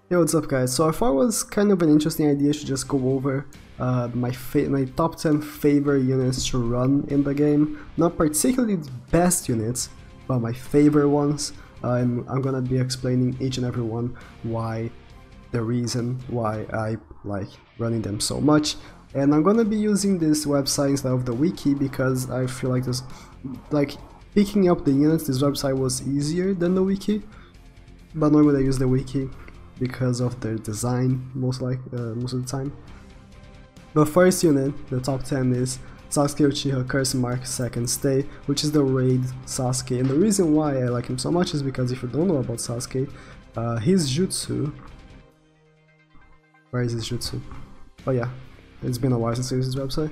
Hey, what's up guys? So I thought it was kind of an interesting idea to just go over my top 10 favorite units to run in the game. Not particularly the best units, but my favorite ones. And I'm gonna be explaining each and every one the reason why I like running them so much. And I'm gonna be using this website instead of the wiki because I feel like picking up the units, this website was easier than the wiki. But normally I use the wiki because of their design most of the time. The first unit, the top 10, is Sasuke Uchiha Curse Mark 2nd Stay, which is the raid Sasuke. And the reason why I like him so much is because if you don't know about Sasuke, his jutsu... Where is his jutsu? Oh yeah, it's been a while since I used his website.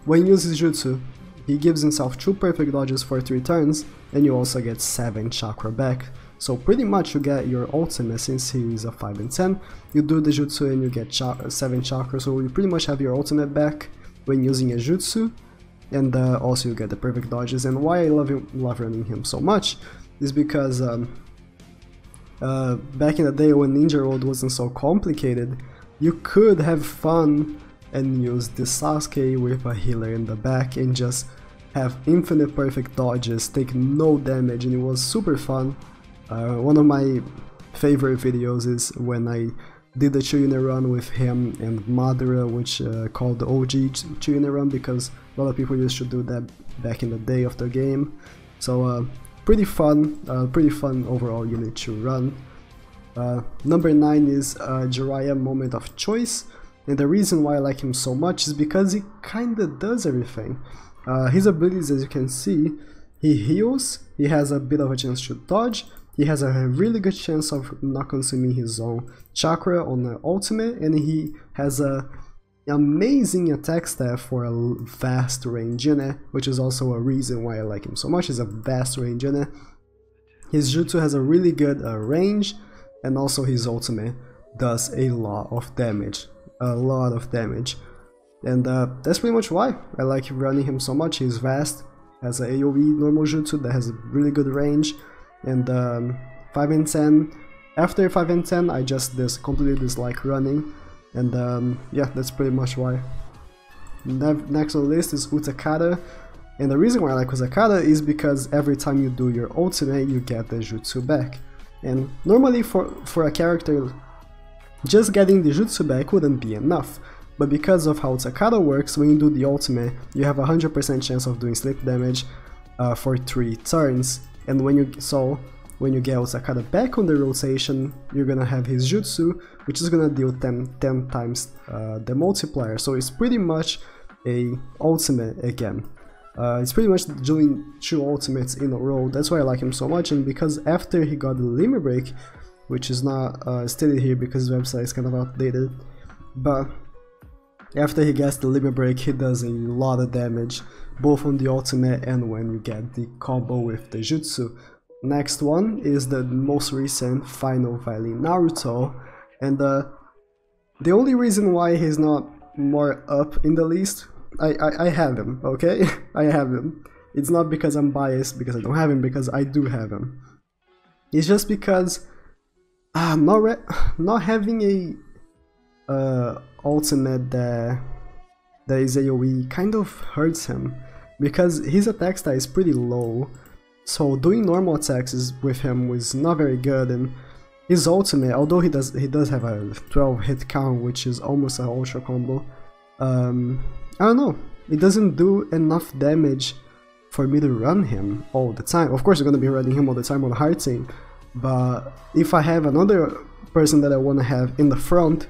When you use his jutsu, he gives himself 2 perfect dodges for 3 turns, and you also get 7 chakra back. So pretty much you get your ultimate, since he is a 5 and 10, you do the jutsu and you get 7 chakra, so you pretty much have your ultimate back when using a jutsu, and also you get the perfect dodges. And why I love running him so much is because back in the day when Ninja Road wasn't so complicated, you could have fun and use the Sasuke with a healer in the back and just have infinite perfect dodges, take no damage, and it was super fun. One of my favorite videos is when I did the 2-unit run with him and Madara, which called the OG 2-unit run, because a lot of people used to do that back in the day of the game. So pretty fun overall unit to run. Number 9 is Jiraiya Moment of Choice, and the reason why I like him so much is because he kinda does everything. His abilities, as you can see, he heals, he has a bit of a chance to dodge, he has a really good chance of not consuming his own chakra on the ultimate, and he has a amazing attack stat for a vast range unit, which is also a reason why I like him so much. He's a vast range unit. His jutsu has a really good range, and also his ultimate does a lot of damage. And that's pretty much why I like running him so much. He's vast, has a AoE normal jutsu that has a really good range, and 5 and 10. After 5 and 10 I just completely dislike running, and yeah, that's pretty much why. Next on the list is Utakata, and the reason why I like Utakata is because every time you do your ultimate you get the jutsu back. And normally for a character, just getting the jutsu back wouldn't be enough, but because of how Utakata works, when you do the ultimate you have a 100% chance of doing slip damage for 3 turns. And when you get Utakata back on the rotation, you're gonna have his jutsu, which is gonna deal 10 times the multiplier. So it's pretty much a ultimate again. It's pretty much doing 2 ultimates in a row. That's why I like him so much. And because after he got the limit break, which is not stated here because the website is kind of outdated, but after he gets the limit break, he does a lot of damage, both on the ultimate and when you get the combo with the jutsu. Next one is the most recent Final Valley Naruto, and the only reason why he's not more up in the list, I have him, okay? I have him. It's not because I'm biased because I don't have him, because I do have him. It's just because not having a ultimate that is AoE kind of hurts him, because his attack stat is pretty low, so doing normal attacks with him was not very good. And his ultimate, although he does have a 12 hit count, which is almost an ultra combo, I don't know, it doesn't do enough damage for me to run him all the time. Of course, you're gonna be running him all the time on hard team, but if I have another person that I wanna have in the front,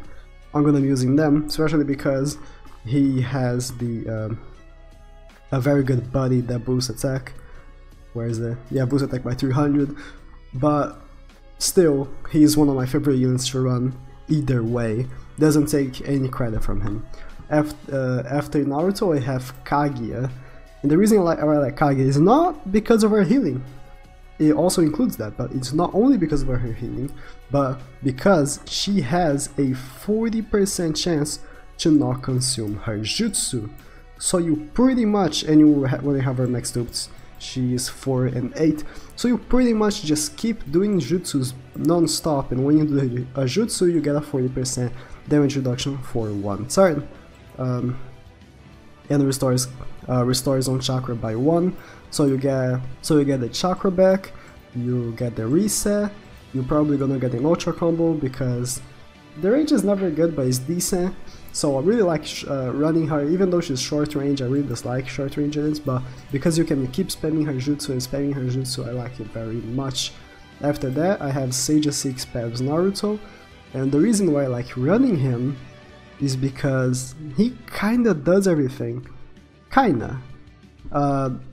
I'm gonna be using them, especially because he has the a very good buddy that boosts attack. Where is the boost attack by 300, but still he's one of my favorite units to run either way. Doesn't take any credit from him. After Naruto I have Kaguya, and the reason I like Kaguya is not because of her healing. It also includes that, but it's not only because of her healing, but because she has a 40% chance to not consume her jutsu. So you pretty much, and when you have her max dupes, she is 4 and 8. So you pretty much just keep doing jutsus non-stop, and when you do a jutsu you get a 40% damage reduction for 1 turn. And restores on chakra by 1, so you get the chakra back, you get the reset, you're probably gonna get an ultra combo because the range is never good but it's decent. So I really like running her, even though she's short range. I really dislike short range units, but because you can keep spamming her jutsu, I like it very much. After that I have Sage 6 Pabs Naruto, and the reason why I like running him is because he kinda does everything. Kinda.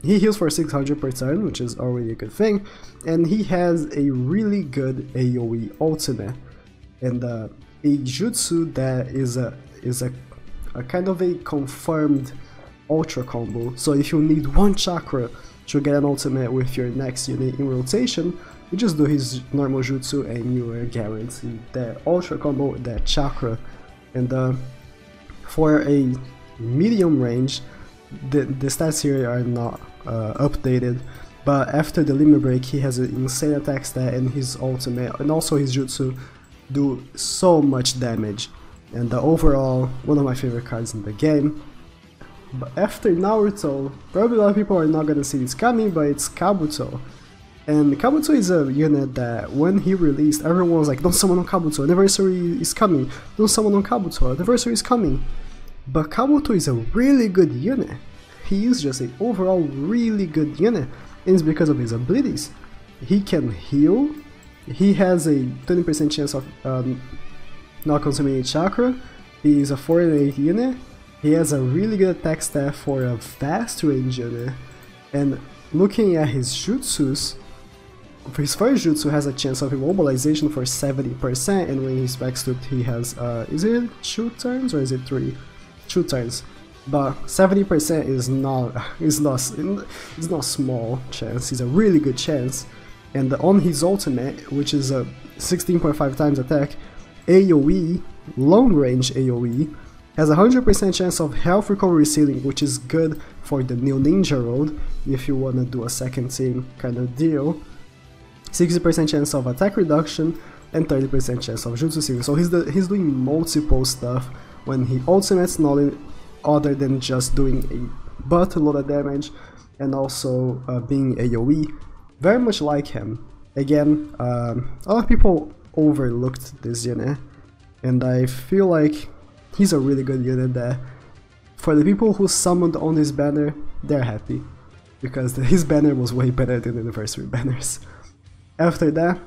He heals for 600 per turn, which is already a good thing, and he has a really good AoE ultimate, and a jutsu that is a kind of a confirmed ultra combo. So if you need 1 chakra to get an ultimate with your next unit in rotation, you just do his normal jutsu and you are guaranteed that ultra combo, that chakra. And for a medium range, the stats here are not updated, but after the limit break he has an insane attack stat, and his ultimate and also his jutsu do so much damage, and overall one of my favorite cards in the game. But after Naruto, probably a lot of people are not gonna see this coming, but it's Kabuto. And Kabuto is a unit that when he released, everyone was like, don't summon on Kabuto, anniversary is coming, don't summon on Kabuto, anniversary is coming. But Kabuto is a really good unit. He is just an overall really good unit, and it's because of his abilities. He can heal, he has a 20% chance of not consuming chakra, he is a 4 and 8 unit, he has a really good attack stat for a vast range unit, and looking at his jutsus, his first jutsu has a chance of immobilization for 70%, and when he's backstooped he has, is it 2 turns or is it 3? 2 turns, but 70% is not small chance, it's a really good chance. And on his ultimate, which is a 16.5 times attack, AoE, long range AoE, has a 100% chance of health recovery ceiling, which is good for the new ninja road if you wanna do a second team kind of deal. 60% chance of attack reduction and 30% chance of jutsu ceiling. So he's doing multiple stuff when he ultimates, nothing other than just doing a buttload of damage and also being AoE. Very much like him. Again, a lot of people overlooked this unit, and I feel like he's a really good unit that for the people who summoned on his banner, they're happy, because his banner was way better than the anniversary banners. After that,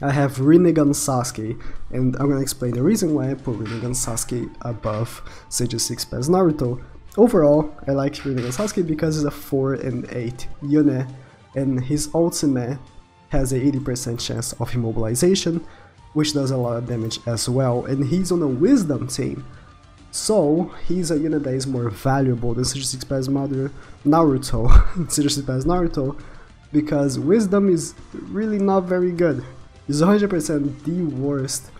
I have Rinnegan Sasuke, and I'm gonna explain the reason why I put Rinnegan Sasuke above Sage 6 Pabs Naruto. Overall, I like Rinnegan Sasuke because he's a 4 and 8 unit, and his ultimate has a 80% chance of immobilization, which does a lot of damage as well, and he's on a wisdom team, so he's a unit that is more valuable than Sage 6 Pabs Naruto, Sage 6 Pabs Naruto, because wisdom is really not very good. It's 100% the worst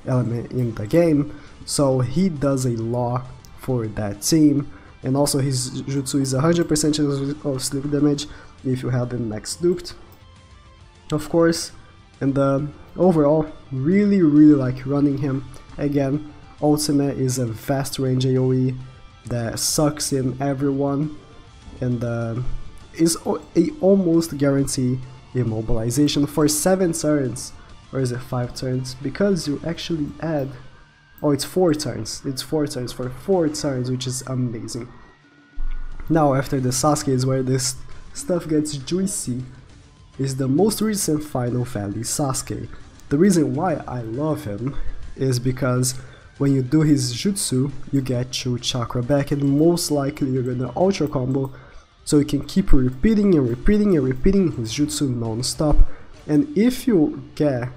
element in the game, so he does a lot for that team, and also his jutsu is 100% chance of sleep damage if you have him max duped, of course. And overall, really like running him. Again, ultimate is a vast range AoE that sucks in everyone, and is a almost guarantee immobilization for 7 turns, or is it 5 turns, because you actually add, oh, it's 4 turns, it's 4 turns for 4 turns, which is amazing. Now after the Sasuke is where this stuff gets juicy, is the most recent Final Valley Sasuke. The reason why I love him is because when you do his jutsu, you get 2 chakra back, and most likely you're gonna ultra combo, so you can keep repeating his jutsu non-stop. And if you get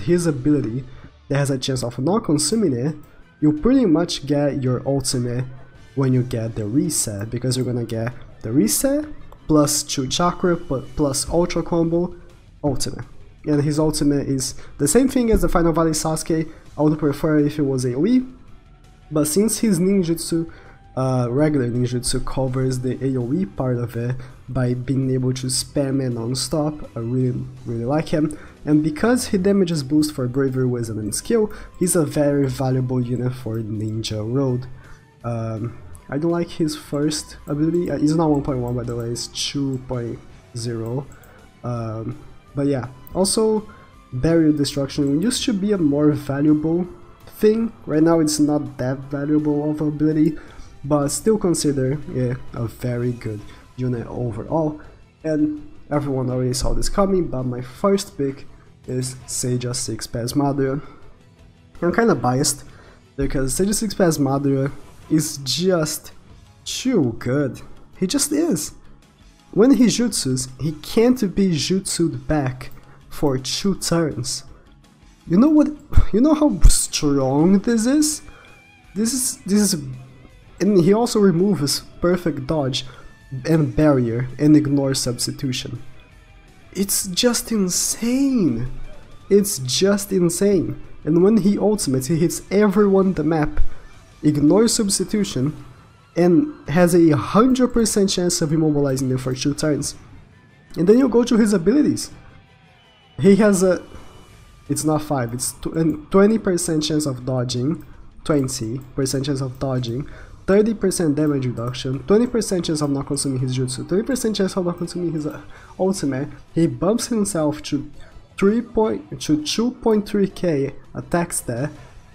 his ability that has a chance of not consuming it, you pretty much get your ultimate when you get the reset, because you're gonna get the reset plus 2 chakra plus ultra combo ultimate. And his ultimate is the same thing as the Final Valley Sasuke. I would prefer if it was AoE, but since his ninjutsu regular ninjutsu covers the AoE part of it by being able to spam it non-stop. I really like him, and because he damages boost for bravery, wisdom and skill, he's a very valuable unit for ninja road. I don't like his first ability. It's not 1.1 by the way, it's 2.0. But yeah, also barrier destruction used to be a more valuable thing. Right now it's not that valuable of an ability, but still consider it a very good unit overall. And everyone already saw this coming, but my first pick is Seiya 6-Pass Madara. I'm kinda biased because Seiya 6-Pass Madara is just too good. He just is. When he jutsus, he can't be jutsued back for 2 turns. You know what? You know how strong this is? This is, and he also removes perfect dodge and barrier and ignore substitution. It's just insane. It's just insane. And when he ultimates, he hits everyone the map, ignores substitution, and has a 100% chance of immobilizing them for 2 turns. And then you go to his abilities. He has a... It's not 5, it's 20% chance of dodging, 20% chance of dodging, 30% damage reduction, 20% chance of not consuming his jutsu, 30% chance of not consuming his ultimate. He bumps himself to 2.3k attack stat,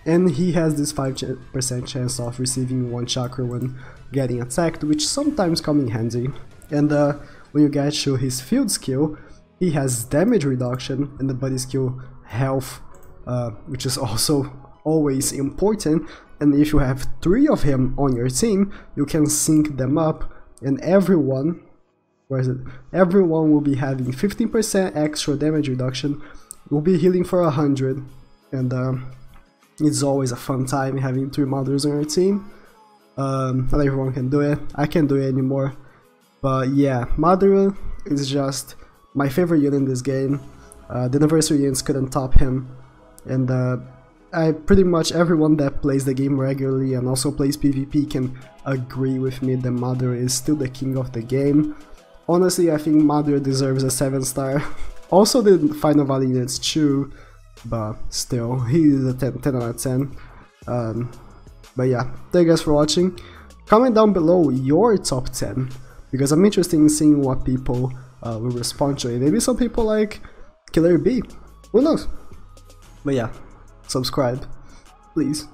and he has this 5% chance of receiving 1 chakra when getting attacked, which sometimes come in handy. And when you get to his field skill, he has damage reduction and the buddy skill health, which is also always important. And if you have 3 of him on your team, you can sync them up, and everyone will be having 15% extra damage reduction, will be healing for 100, and it's always a fun time having 3 Madaras on your team. Not everyone can do it, I can't do it anymore, but yeah, Madara is just my favorite unit in this game. The anniversary units couldn't top him, and pretty much everyone that plays the game regularly and also plays PvP can agree with me that Madara is still the king of the game. Honestly, I think Madara deserves a 7-star. Also the Final Valley units too, but still, he is a 10 out of 10. But yeah, thank you guys for watching. Comment down below your top 10, because I'm interested in seeing what people will respond to it. Maybe some people like Killer B, who knows? But yeah, subscribe, please.